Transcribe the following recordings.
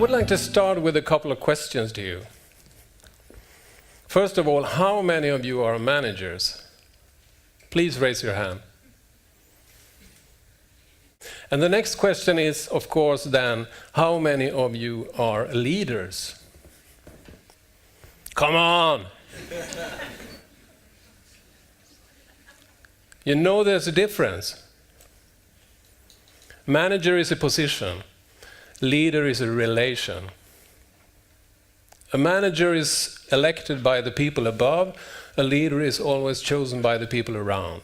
would like to start with a couple of questions to you. First of all, how many of you are managers? Please raise your hand. And the next question is, of course, then, how many of you are leaders? Come on! You know there's a difference. Manager is a position. Leader is a relation. A manager is elected by the people above. A leader is always chosen by the people around.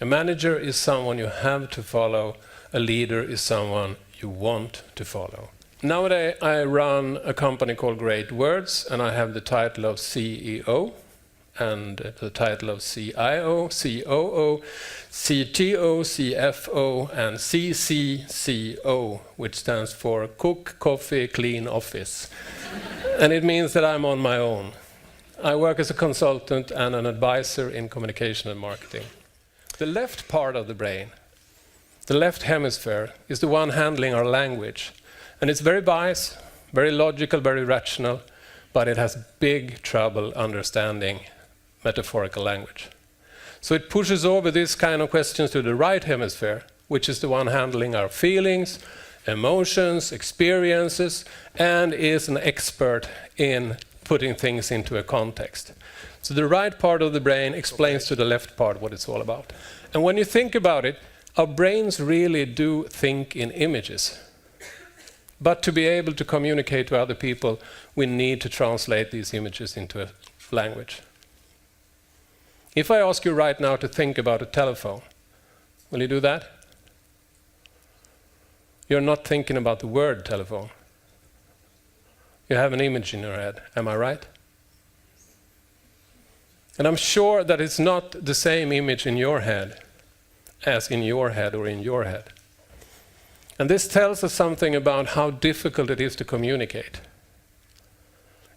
A manager is someone you have to follow. A leader is someone you want to follow. Nowadays, I run a company called Great Words, and I have the title of CEO, and the title of CIO, COO, CTO, CFO, and CCCO, which stands for Cook, Coffee, Clean Office. And it means that I'm on my own. I work as a consultant and an advisor in communication and marketing. The left part of the brain, the left hemisphere, is the one handling our language. And it's very wise, very logical, very rational, but it has big trouble understanding metaphorical language. So it pushes over this kind of questions to the right hemisphere, which is the one handling our feelings, emotions, experiences, and is an expert in putting things into a context. So the right part of the brain explains to the left part what it's all about. And when you think about it, our brains really do think in images. But to be able to communicate to other people, we need to translate these images into a language. If I ask you right now to think about a telephone, will you do that? You're not thinking about the word telephone. You have an image in your head, am I right? And I'm sure that it's not the same image in your head as in your head or in your head. And this tells us something about how difficult it is to communicate.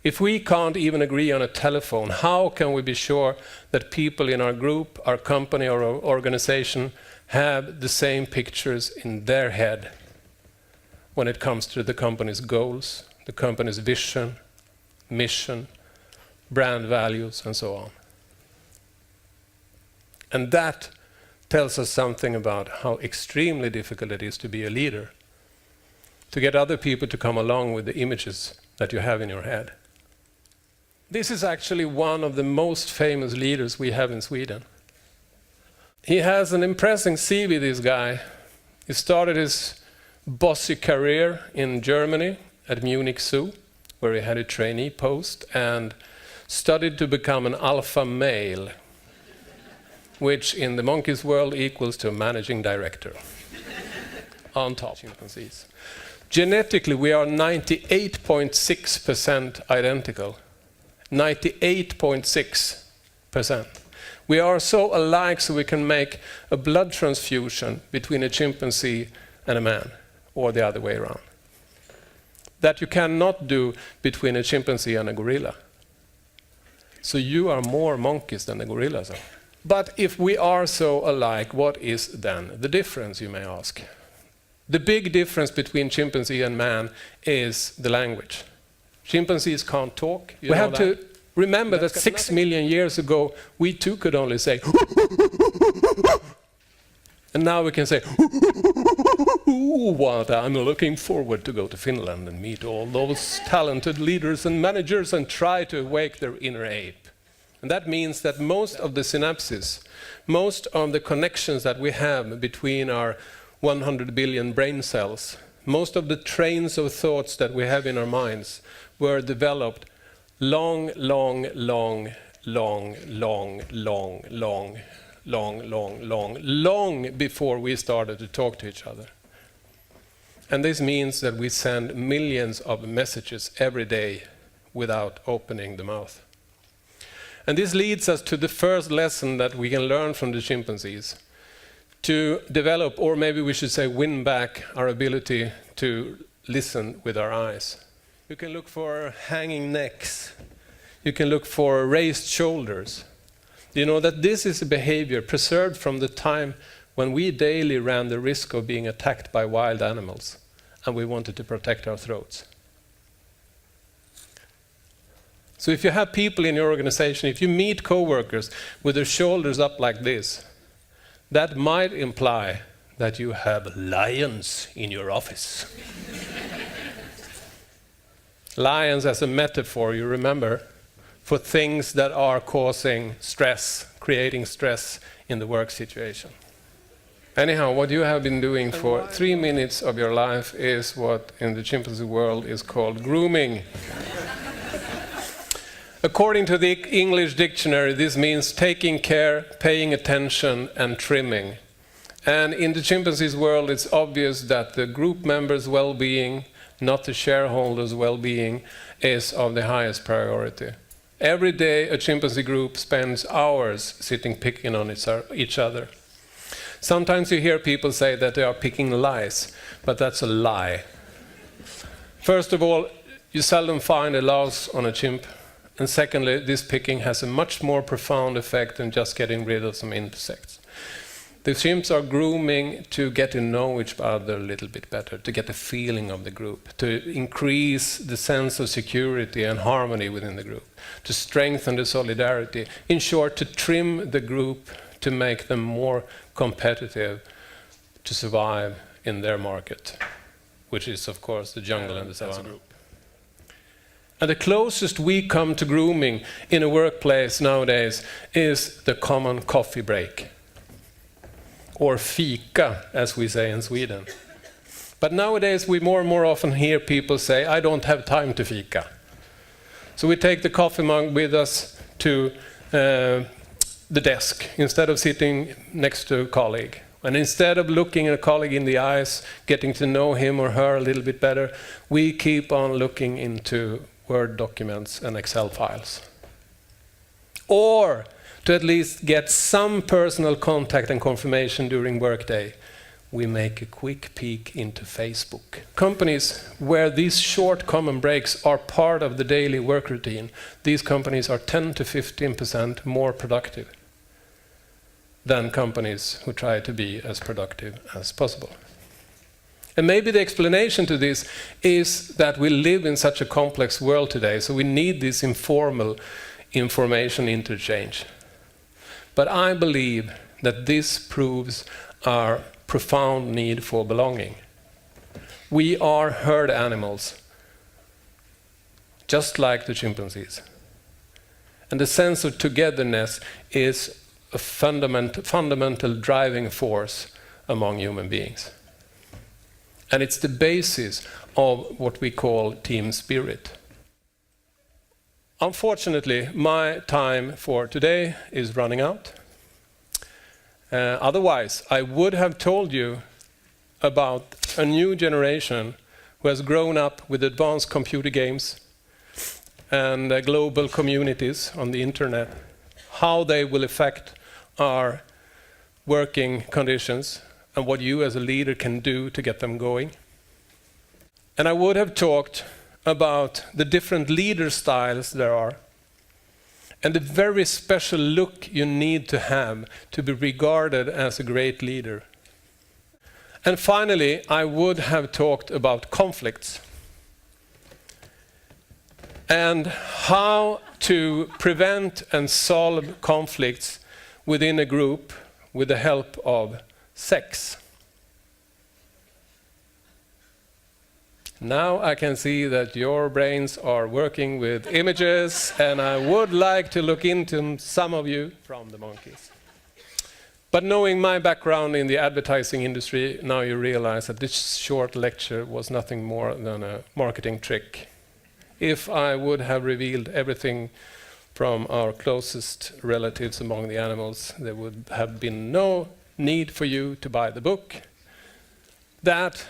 If we can't even agree on a telephone, how can we be sure that people in our group, our company, or our organization have the same pictures in their head when it comes to the company's goals, the company's vision, mission, brand values, and so on? And that tells us something about how extremely difficult it is to be a leader, to get other people to come along with the images that you have in your head. This is actually one of the most famous leaders we have in Sweden. He has an impressive CV, this guy. He started his bossy career in Germany at Munich Zoo, where he had a trainee post and studied to become an alpha male, which in the monkey's world equals to a managing director on top of chimpanzees. Genetically, we are 98.6% identical. 98.6%. We are so alike so we can make a blood transfusion between a chimpanzee and a man, or the other way around. That you cannot do between a chimpanzee and a gorilla. So you are more monkeys than the gorillas are. But if we are so alike, what is then the difference, you may ask? The big difference between chimpanzee and man is the language. Chimpanzees can't talk. We have to remember that 6 million years ago, we too could only say and now we can say what I'm looking forward to go to Finland and meet all those talented leaders and managers and try to awake their inner ape. And that means that most of the synapses, most of the connections that we have between our 100 billion brain cells, most of the trains of thoughts that we have in our minds were developed long before we started to talk to each other. And this means that we send millions of messages every day without opening the mouth. And this leads us to the first lesson that we can learn from the chimpanzees, to develop, or maybe we should say win back, our ability to listen with our eyes. You can look for hanging necks. You can look for raised shoulders. You know that this is a behavior preserved from the time when we daily ran the risk of being attacked by wild animals. and we wanted to protect our throats. So if you have people in your organization, if you meet coworkers with their shoulders up like this, that might imply that you have lions in your office. Lions as a metaphor, you remember, for things that are causing stress, creating stress in the work situation. Anyhow, what you have been doing for 3 minutes of your life is what in the chimpanzee world is called grooming. According to the English dictionary, this means taking care, paying attention, and trimming. And in the chimpanzees world, it's obvious that the group members' well-being, not the shareholders' well-being, is of the highest priority. Every day, a chimpanzee group spends hours sitting picking on each other. Sometimes you hear people say that they are picking lies, but that's a lie. First of all, you seldom find a louse on a chimp. And secondly, this picking has a much more profound effect than just getting rid of some insects. The chimps are grooming to get to know each other a little bit better, to get a feeling of the group, to increase the sense of security and harmony within the group, to strengthen the solidarity. In short, to trim the group to make them more competitive to survive in their market, which is, of course, the jungle and the savannah. And the closest we come to grooming in a workplace nowadays is the common coffee break, or fika, as we say in Sweden. But nowadays we more and more often hear people say, I don't have time to fika. So we take the coffee mug with us to the desk, instead of sitting next to a colleague. And instead of looking a colleague in the eyes, getting to know him or her a little bit better, we keep on looking into Word documents and Excel files. Or to at least get some personal contact and confirmation during workday, we make a quick peek into Facebook. Companies where these short common breaks are part of the daily work routine, these companies are 10 to 15% more productive than companies who try to be as productive as possible. And maybe the explanation to this is that we live in such a complex world today, so we need this informal information interchange. But I believe that this proves our profound need for belonging. We are herd animals, just like the chimpanzees. And the sense of togetherness is a fundamental driving force among human beings. And it's the basis of what we call team spirit. Unfortunately, my time for today is running out. Otherwise, I would have told you about a new generation who has grown up with advanced computer games and global communities on the internet, how they will affect our working conditions and what you as a leader can do to get them going. And I would have talked about the different leader styles there are and the very special look you need to have to be regarded as a great leader. And finally, I would have talked about conflicts and how to prevent and solve conflicts within a group with the help of sex. Now I can see that your brains are working with images, and I would like to look into some of you from the monkeys. But knowing my background in the advertising industry, now you realize that this short lecture was nothing more than a marketing trick. If I would have revealed everything from our closest relatives among the animals, there would have been no need for you to buy the book. That,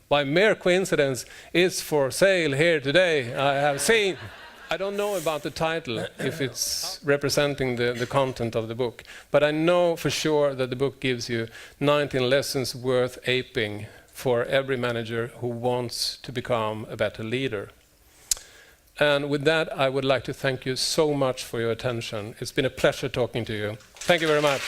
by mere coincidence, is for sale here today. I have seen. I don't know about the title, if it's representing the content of the book, but I know for sure that the book gives you 19 lessons worth aping for every manager who wants to become a better leader. And with that, I would like to thank you so much for your attention. It's been a pleasure talking to you. Thank you very much.